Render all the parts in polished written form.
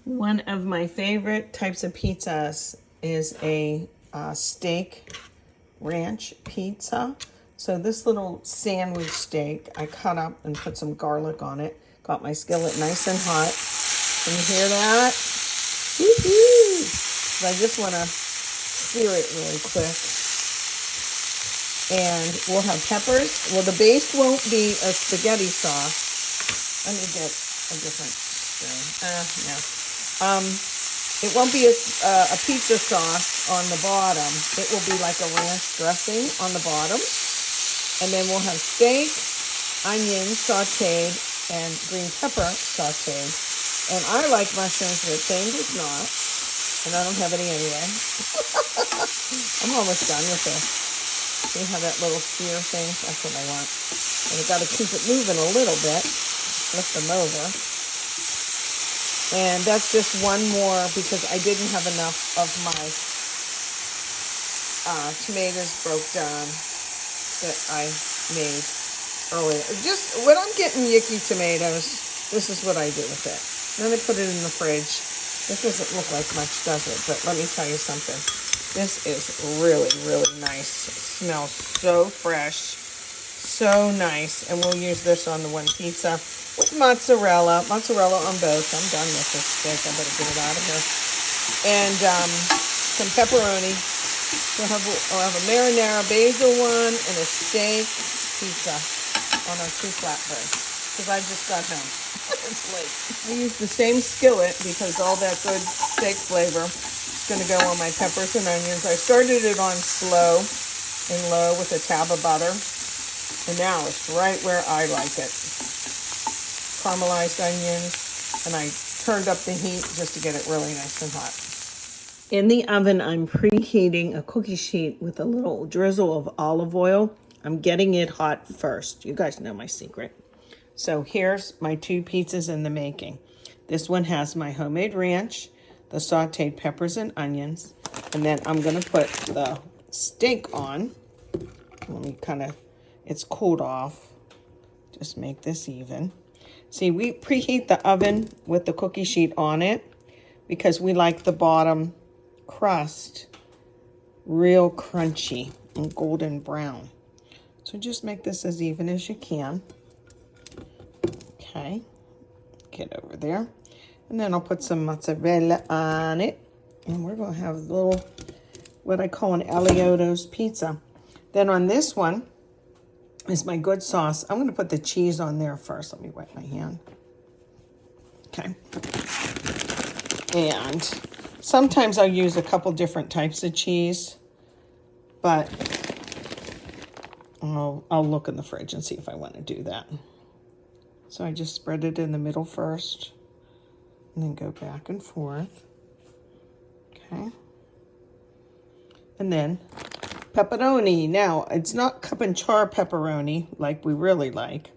One of my favorite types of pizzas is a steak ranch pizza. So this little sandwich steak, I cut up and put some garlic on it. Got my skillet nice and hot. Can you hear that? Woo-hoo! So I just want to sear it really quick. And we'll have peppers. Well, the base won't be a spaghetti sauce. Let me get a different spoon. No. It won't be a pizza sauce on the bottom. It will be like a ranch dressing on the bottom. And then we'll have steak, onions sauteed, and green pepper sauteed. And I like mushrooms, but James does not. And I don't have any anyway. I'm almost done with this. See how that little sear thing? That's what I want. And I've got to keep it moving a little bit. Lift them over. And that's just one more because I didn't have enough of my tomatoes broke down that I made earlier. Just when I'm getting yucky tomatoes, this is what I do with it. Then I put it in the fridge. This doesn't look like much, does it? But let me tell you something. This is really, really nice. It smells so fresh, so nice. And we'll use this on the one pizza with mozzarella. Mozzarella on both. I'm done with this steak. I better get it out of here. And some pepperoni. We'll have a marinara basil one and a steak pizza on our 2 flatbreads. Because I just got home. It's late. I used the same skillet because all that good steak flavor is going to go on my peppers and onions. I started it on slow and low with a tab of butter. And now it's right where I like it. Caramelized onions. And I turned up the heat just to get it really nice and hot. In the oven, I'm preheating a cookie sheet with a little drizzle of olive oil. I'm getting it hot first. You guys know my secret. So here's my 2 pizzas in the making. This one has my homemade ranch, the sauteed peppers and onions, and then I'm going to put the steak on. Let me it's cooled off. Just make this even. See, we preheat the oven with the cookie sheet on it because we like the bottom crust real crunchy and golden brown. So just make this as even as you can. Okay, get over there. And then I'll put some mozzarella on it. And we're going to have a little, what I call an Eliotto's pizza. Then on this one is my good sauce. I'm going to put the cheese on there first. Let me wet my hand. Okay. And sometimes I'll use a couple different types of cheese. But I'll look in the fridge and see if I want to do that. So I just spread it in the middle first and then go back and forth. Okay. And then pepperoni. Now, it's not cup and char pepperoni like we really like.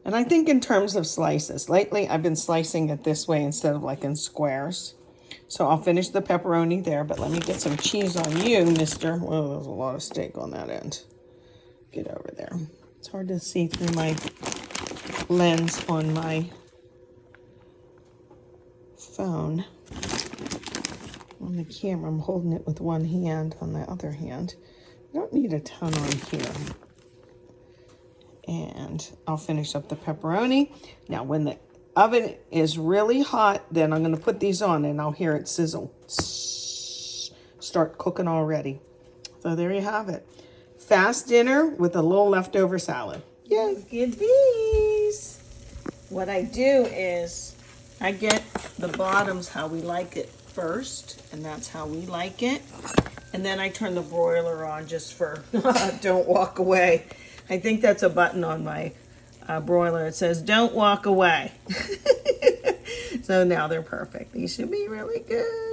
And I think in terms of slices. Lately, I've been slicing it this way instead of like in squares. So I'll finish the pepperoni there, but let me get some cheese on you, mister. Well, there's a lot of steak on that end. Get over there. It's hard to see through my lens on my phone. On the camera, I'm holding it with one hand. On the other hand, I don't need a ton on here. And I'll finish up the pepperoni. Now, when the oven is really hot, then I'm going to put these on and I'll hear it sizzle. Start cooking already. So there you have it. Fast dinner with a little leftover salad. Yeah, look at these. What I do is I get the bottoms how we like it first, and that's how we like it. And then I turn the broiler on just for don't walk away. I think that's a button on my broiler. It says don't walk away. So now they're perfect. These should be really good.